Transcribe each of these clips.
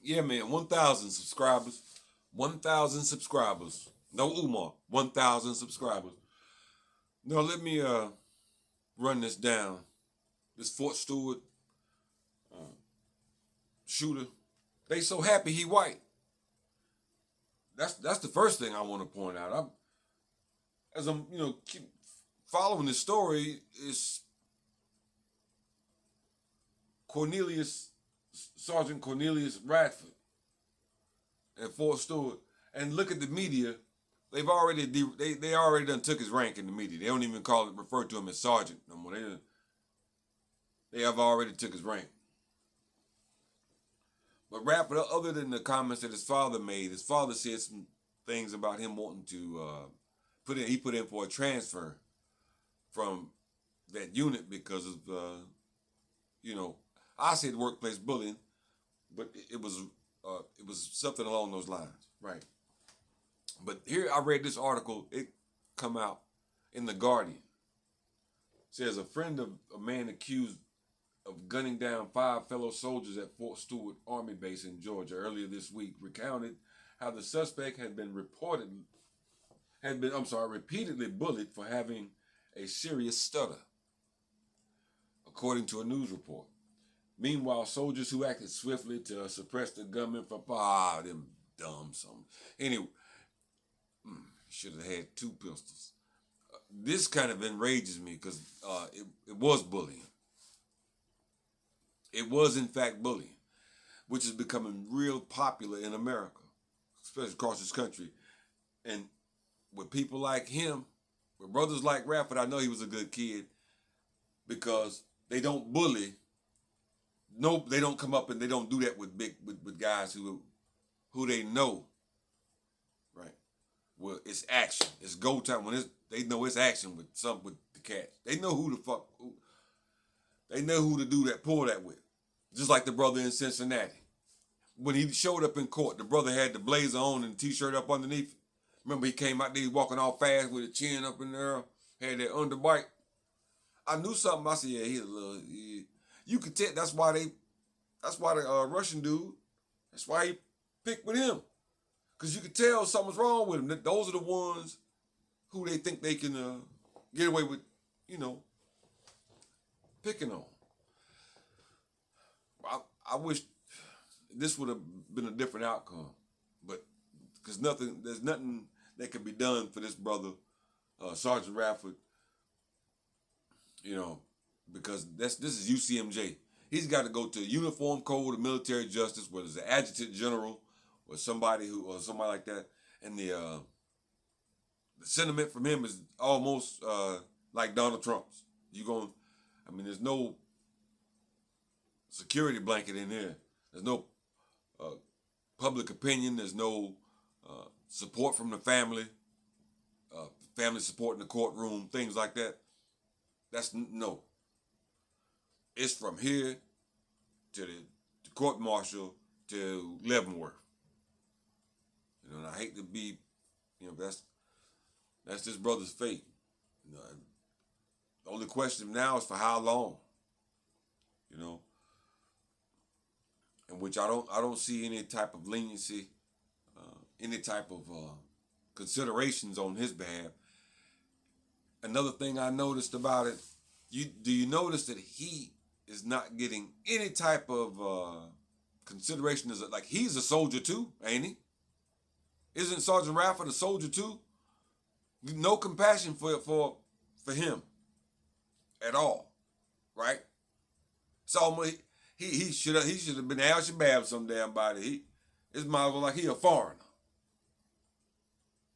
Yeah, man, 1,000 subscribers. 1,000 subscribers. No Umar. 1,000 subscribers. Now let me run this down. This Fort Stewart uh, shooter. They so happy he white. That's the first thing I want to point out. As I'm keep following the story, is Cornelius Sergeant Cornelius Radford at Fort Stewart, and look at the media. They already done took his rank in the media. They don't even refer to him as sergeant no more. They have already took his rank. But Radford, other than the comments that his father made, his father said some things about him wanting to put in. He put in for a transfer from that unit because of I said workplace bullying, but it was something along those lines, right? But here I read this article. It come out in the Guardian. It says a friend of a man accused of gunning down 5 fellow soldiers at Fort Stewart Army Base in Georgia earlier this week recounted how the suspect repeatedly bullied for having a serious stutter, according to a news report. Meanwhile, soldiers who acted swiftly to suppress the gunman from them dumb something. Anyway, should have had 2 pistols. This kind of enrages me because it was bullying. It was in fact bullying, which is becoming real popular in America, especially across this country. And with people like him, with brothers like Radford, I know he was a good kid because they don't bully. No, they don't come up and they don't do that with guys who they know, right? Well, it's action. It's go time when they know it's action with the cats. They know they know who to do that, pull that with. Just like the brother in Cincinnati. When he showed up in court, the brother had the blazer on and the t-shirt up underneath. Remember, he came out there walking all fast with his chin up in there, had that underbite. I knew something. I said, yeah, he's a little. Yeah. You could tell. That's why the Russian dude. That's why he picked with him, because you could tell something's wrong with him. Those are the ones who they think they can get away with, picking on. I wish this would have been a different outcome, but because there's nothing that can be done for this brother, Sergeant Radford, because this is UCMJ. He's got to go to Uniform Code of Military Justice, whether it's an adjutant general or somebody like that, and the sentiment from him is almost like Donald Trump's. There's no security blanket in there. There's no public opinion. There's no support from the family, family support in the courtroom, things like that. That's no. It's from here to the court martial to Leavenworth. And I hate to be, that's this brother's fate. The only question now is for how long. In which I don't see any type of leniency, any type of considerations on his behalf. Another thing I noticed about it, do you notice that he is not getting any type of consideration? Like he's a soldier too, ain't he? Isn't Sergeant Radford a soldier too? No compassion for him at all, right? It's almost he should have been Al Shabaab some damn body. It's might as well like he a foreigner.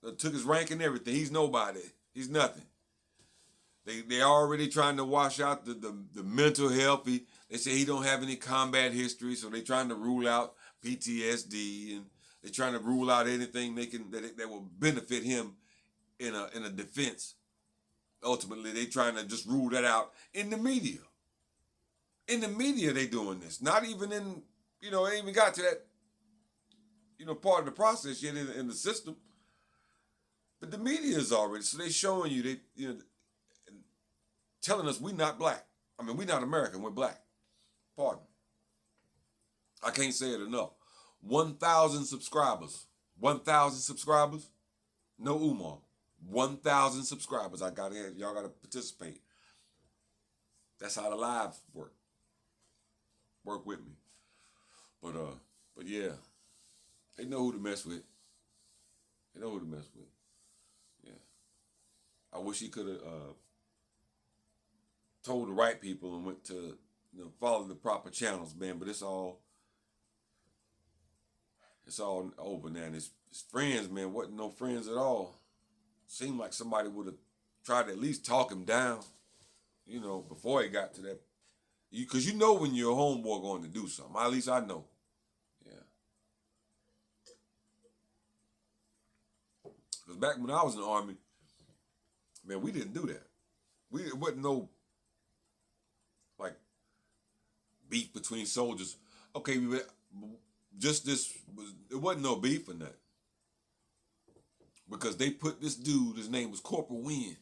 They took his rank and everything. He's nobody. He's nothing. They already trying to wash out the mental health. They say he don't have any combat history, so they trying to rule out PTSD, and they trying to rule out anything that will benefit him in a defense. Ultimately, they trying to just rule that out in the media. In the media, they doing this. Not even in, they even got to that, part of the process yet in the system. But the media is already, so they showing you, telling us we not black. We not American, we're black. Pardon. I can't say it enough. 1,000 subscribers. 1,000 subscribers. No Umar. 1,000 subscribers. Y'all gotta participate. That's how the live work. Work with me. But yeah, they know who to mess with. They know who to mess with. Yeah. I wish he could have told the right people and went to follow the proper channels, man. But it's all over now. And his friends, man, wasn't no friends at all. Seemed like somebody would have tried to at least talk him down, before he got to that. Because you know when your homeboy going to do something. At least I know. Yeah. Because back when I was in the Army, man, we didn't do that. It wasn't no, like, beef between soldiers. Okay, it wasn't no beef in that. Because they put this dude, his name was Corporal Wynn.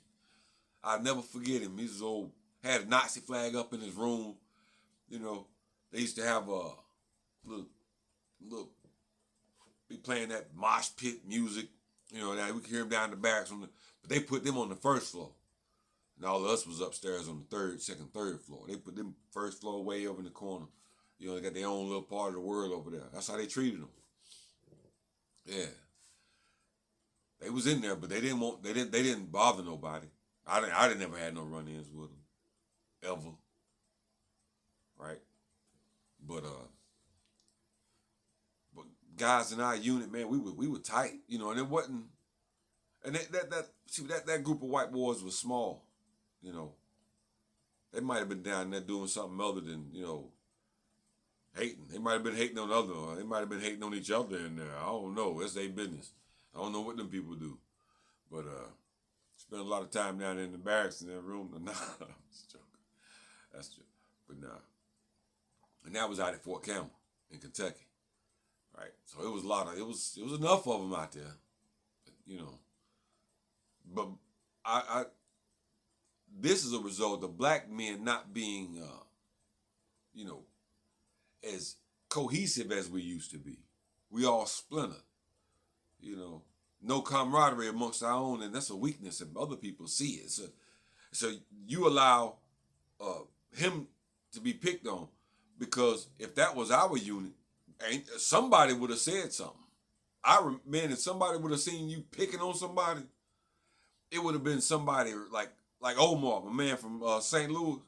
I'll never forget him. He's old, had a Nazi flag up in his room. They used to have a little, be playing that mosh pit music. Now we could hear him down in the barracks. But they put them on the first floor. And all of us was upstairs on the second, third floor. They put them first floor way over in the corner. They got their own little part of the world over there. That's how they treated them. Yeah. They was in there, but they didn't bother nobody. I didn't never had no run-ins with them. Ever. Right? But guys in our unit, man, we were tight, and it wasn't, and that group of white boys was small, They might have been down there doing something other than, hating. They might have been hating on or they might have been hating on each other in there. I don't know. That's their business. I don't know what them people do. But spend a lot of time down in the barracks in that room. Nah, I'm just joking. That's true. But nah. And that was out at Fort Campbell in Kentucky. Right? So it was it was enough of them out there. But this is a result of black men not being as cohesive as we used to be. We all splintered. No camaraderie amongst our own, and that's a weakness, and other people see it. So you allow him to be picked on, because if that was our unit, somebody would have said something. If somebody would have seen you picking on somebody, it would have been somebody like Omar, a man from St. Louis.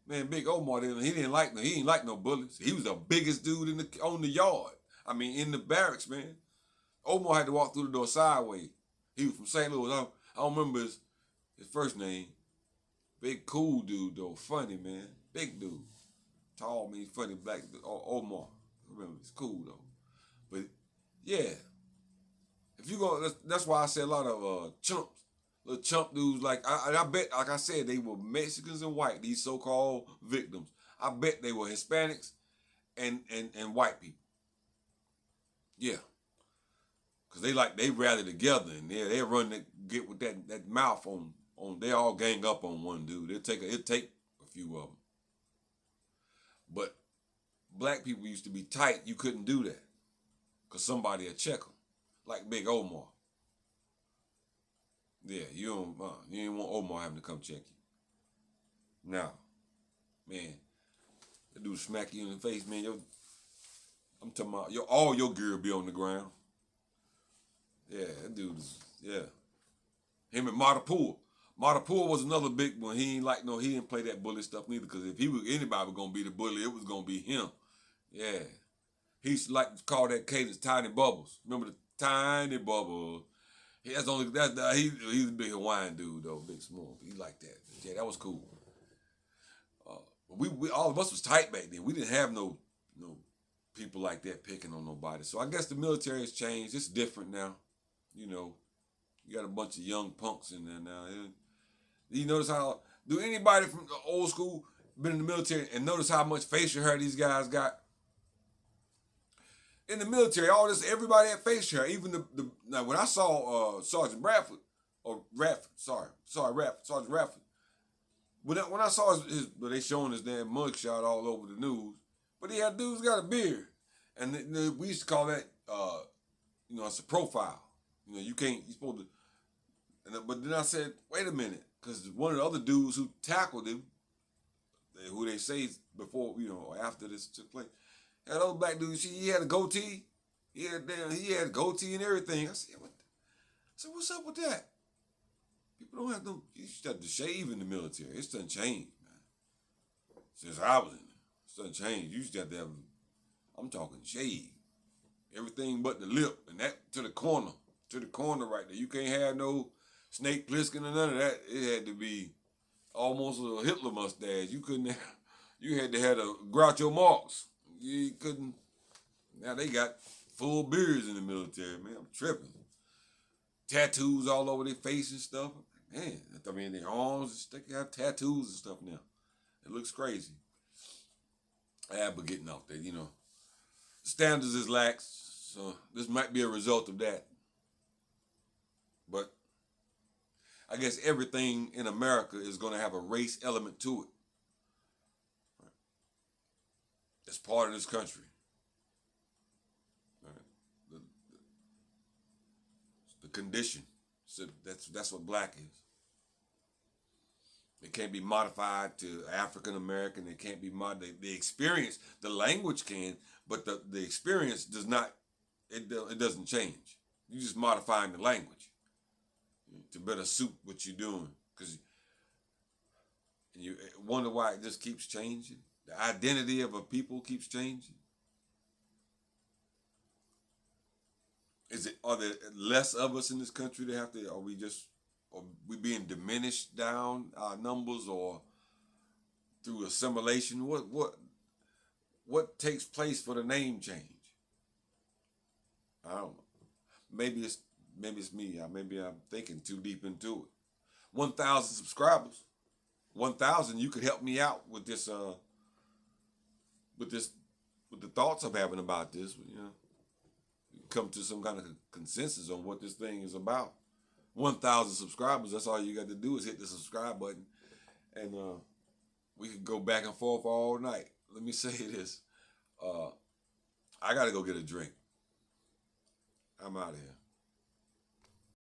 Man, Big Omar, he didn't like no bullies. He was the biggest dude on the yard. I mean, in the barracks, man. Omar had to walk through the door sideways. He was from St. Louis. I don't remember his first name. Big cool dude though, funny man. Big dude, tall, mean funny black dude. Omar. I remember, it's cool though. But yeah, if you go, that's why I say a lot of chumps. Little chump dudes, I bet, like I said, they were Mexicans and white, these so-called victims. I bet they were Hispanics and white people. Yeah. Cause they rally together and they run get with that mouth on they all gang up on one dude. It'll take a few of them. But black people used to be tight. You couldn't do that. Cause somebody would check them. Like Big Omar. Yeah, you ain't want Omar having to come check you. Now, man, that dude smack you in the face, man. I'm talking about all your gear be on the ground. Yeah, that dude him and Matapua. Matapua was another big one. He didn't play that bully stuff neither, because if anybody was gonna be the bully, it was gonna be him. Yeah. He used to like to call that cadence Tiny Bubbles. Remember the Tiny Bubbles? He's a big Hawaiian dude though, big small. He liked that. Yeah, that was cool. We all of us was tight back then. We didn't have no people like that picking on nobody. So I guess the military has changed. It's different now. You got a bunch of young punks in there now. You notice do anybody from the old school been in the military and notice how much facial hair these guys got? In the military, everybody had facial hair. Even now when I saw Sergeant Radford, Sergeant Radford. When I saw they showing his damn mugshot all over the news, but dude's got a beard. And we used to call that, it's a profile. You can't, you're supposed to. But then I said, wait a minute, because one of the other dudes who tackled him, who they say before, after this took place, that other black dude, he had a goatee. He had a goatee and everything. I said, what's up with that? People don't have no, you used to have to shave in the military. It's done changed, man. Since I was in there, it's done changed. You used to have, I'm talking shave. Everything but the lip and that to the corner right there. You can't have no Snake Plissken or none of that. It had to be almost a Hitler mustache. You couldn't have, you had to have a Groucho Marx. You couldn't. Now they got full beards in the military, man. I'm tripping. Tattoos all over their face and stuff. Man, I mean, their arms, they have tattoos and stuff now. It looks crazy. But getting off there, standards is lax, so this might be a result of that. But I guess everything in America is going to have a race element to it. Right? It's part of this country. Right? The condition. So that's what black is. It can't be modified to African American. It can't be modified. The experience, the language can, but the experience does not. It doesn't change. You just modifying the language to better suit what you're doing, because you wonder why it just keeps changing. The identity of a people keeps changing. Are there less of us in this country that have to? Are we being diminished down our numbers, or through assimilation? What takes place for the name change? I don't know. Maybe it's me. Maybe I'm thinking too deep into it. 1,000 subscribers. 1,000. You could help me out with this. With the thoughts I'm having about this. Come to some kind of consensus on what this thing is about. 1,000 subscribers. That's all you got to do is hit the subscribe button, and we could go back and forth all night. Let me say this. I got to go get a drink. I'm out of here.